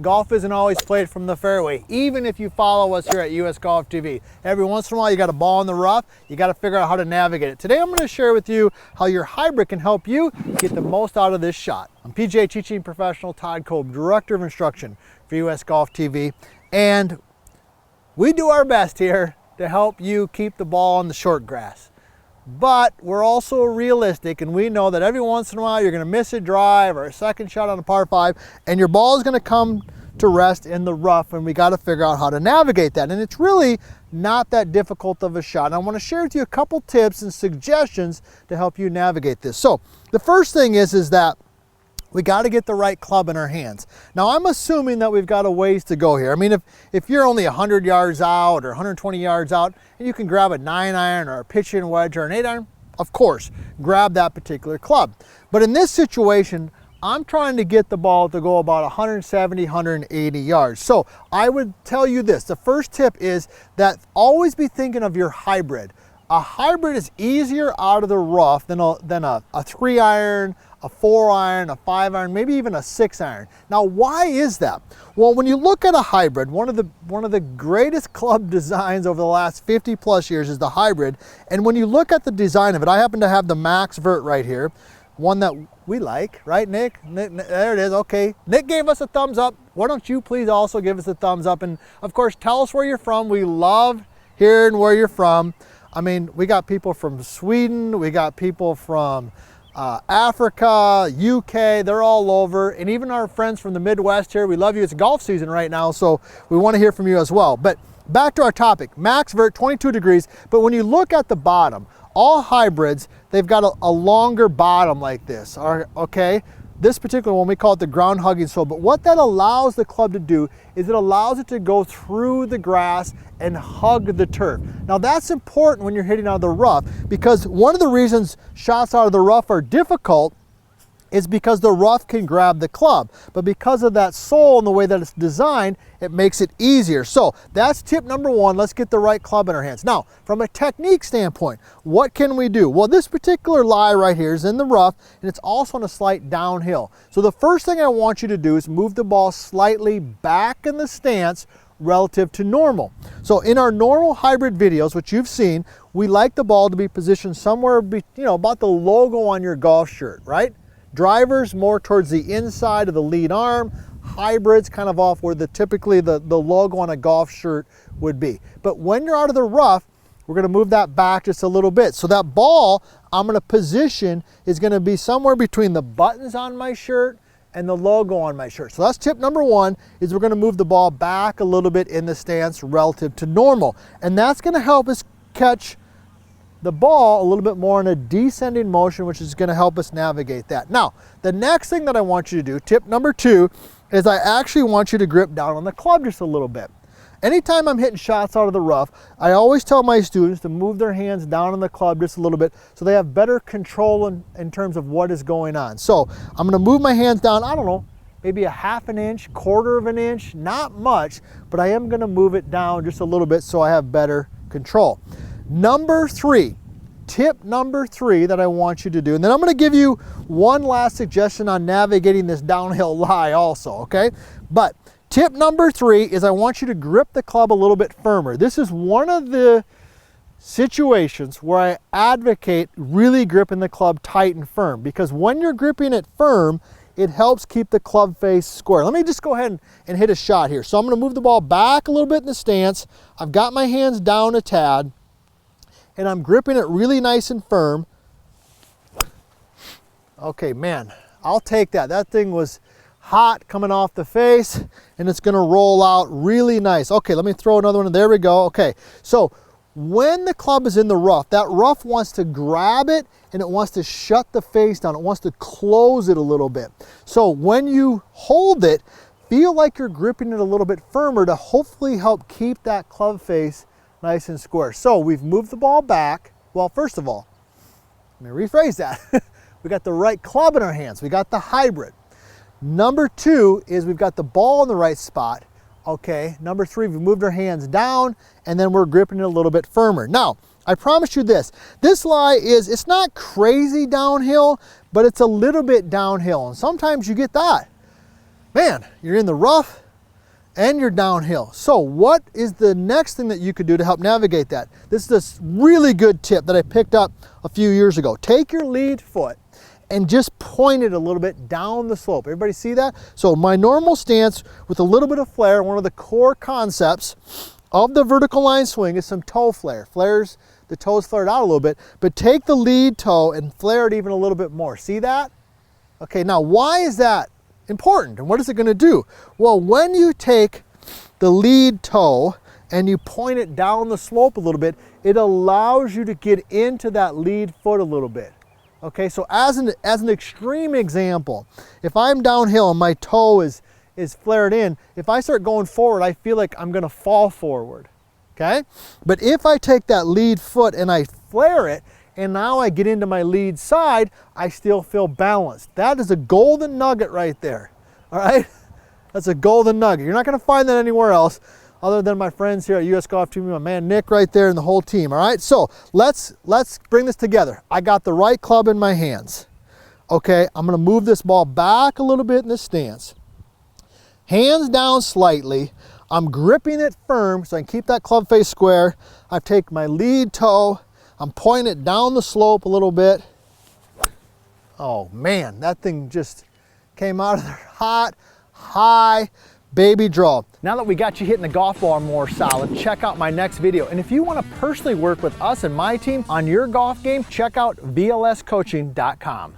golf isn't always played from the fairway, even if you follow us here at US Golf TV. Every once in a while you got a ball in the rough, you got to figure out how to navigate it. Today I'm going to share with you how your hybrid can help you get the most out of this shot. I'm PGA teaching professional Todd Kolb, Director of Instruction for US Golf TV, and we do our best here to help you keep the ball on the short grass. But we're also realistic, and we know that every once in a while you're going to miss a drive or a second shot on a par 5, and your ball is going to come to rest in the rough, and we got to figure out how to navigate that. And it's really not that difficult of a shot. And I want to share with you a couple tips and suggestions to help you navigate this. So the first thing is that we got to get the right club in our hands. Now I'm assuming that we've got a ways to go here. I mean, if you're only 100 yards out or 120 yards out and you can grab a 9-iron or a pitching wedge or an 8-iron, of course, grab that particular club. But in this situation, I'm trying to get the ball to go about 170, 180 yards. So I would tell you this, the first tip is that always be thinking of your hybrid. A hybrid is easier out of the rough than a 3-iron, a 4-iron, a 5-iron, maybe even a 6-iron. Now, why is that? Well, when you look at a hybrid, one of the greatest club designs over the last 50 plus years is the hybrid. And when you look at the design of it, I happen to have the Max Vert right here, one that we like, right, Nick? There it is, okay. Nick gave us a thumbs up. Why don't you please also give us a thumbs up? And of course, tell us where you're from. We love hearing where you're from. I mean, we got people from Sweden, we got people from Africa, UK, they're all over, and even our friends from the Midwest here, we love you. It's golf season right now, so we want to hear from you as well. But back to our topic, Max Vert, 22 degrees, but when you look at the bottom, all hybrids, they've got a longer bottom like this, okay? This particular one, we call it the ground hugging sole, but what that allows the club to do is it allows it to go through the grass and hug the turf. Now that's important when you're hitting out of the rough, because one of the reasons shots out of the rough are difficult is because the rough can grab the club. But because of that sole and the way that it's designed, it makes it easier. So that's tip number one, let's get the right club in our hands. Now, from a technique standpoint, what can we do? Well, this particular lie right here is in the rough, and it's also on a slight downhill. So the first thing I want you to do is move the ball slightly back in the stance relative to normal. So in our normal hybrid videos, which you've seen, we like the ball to be positioned somewhere, about the logo on your golf shirt, right? Drivers more towards the inside of the lead arm, hybrids kind of off where typically the logo on a golf shirt would be. But when you're out of the rough, we're going to move that back just a little bit. So that ball I'm going to position is going to be somewhere between the buttons on my shirt and the logo on my shirt. So that's tip number one, is we're going to move the ball back a little bit in the stance relative to normal. And that's going to help us catch the ball a little bit more in a descending motion, which is going to help us navigate that. Now, the next thing that I want you to do, tip number two, is I actually want you to grip down on the club just a little bit. Anytime I'm hitting shots out of the rough, I always tell my students to move their hands down on the club just a little bit so they have better control in terms of what is going on. So I'm going to move my hands down, I don't know, maybe a half an inch, quarter of an inch, not much, but I am going to move it down just a little bit so I have better control. Number three, tip number three that I want you to do, and then I'm going to give you one last suggestion on navigating this downhill lie also, okay? But tip number three is I want you to grip the club a little bit firmer. This is one of the situations where I advocate really gripping the club tight and firm, because when you're gripping it firm, it helps keep the club face square. Let me just go ahead and hit a shot here. So I'm going to move the ball back a little bit in the stance. I've got my hands down a tad, and I'm gripping it really nice and firm. Okay, man, I'll take that. That thing was hot coming off the face, and it's gonna roll out really nice. Okay, let me throw another one. There we go. Okay, so when the club is in the rough, that rough wants to grab it and it wants to shut the face down. It wants to close it a little bit. So when you hold it, feel like you're gripping it a little bit firmer to hopefully help keep that club face nice and square. So we've moved the ball back. Well, first of all, let me rephrase that. We got the right club in our hands. We got the hybrid. Number two is we've got the ball in the right spot. Okay, number three, we've moved our hands down and then we're gripping it a little bit firmer. Now, I promise you this lie is, it's not crazy downhill, but it's a little bit downhill. And sometimes you get that. Man, you're in the rough, and you're downhill. So what is the next thing that you could do to help navigate that? This is a really good tip that I picked up a few years ago. Take your lead foot and just point it a little bit down the slope. Everybody see that? So my normal stance with a little bit of flare, one of the core concepts of the vertical line swing is some toe flare. The toes flared out a little bit, but take the lead toe and flare it even a little bit more. See that? Okay, now why is that important and what is it going to do? Well, when you take the lead toe and you point it down the slope a little bit, it allows you to get into that lead foot a little bit. Okay, so as an extreme example, if I'm downhill and my toe is flared in, if I start going forward, I feel like I'm gonna fall forward, okay? But if I take that lead foot and I flare it, and now I get into my lead side, I still feel balanced. That is a golden nugget right there, all right? That's a golden nugget. You're not gonna find that anywhere else other than my friends here at US Golf TV, my man Nick right there and the whole team, all right? So let's bring this together. I got the right club in my hands, okay? I'm gonna move this ball back a little bit in this stance. Hands down slightly. I'm gripping it firm so I can keep that club face square. I take my lead toe, I'm pointing it down the slope a little bit. Oh man, that thing just came out of there hot, high, baby draw. Now that we got you hitting the golf ball more solid, check out my next video. And if you want to personally work with us and my team on your golf game, check out vlscoaching.com.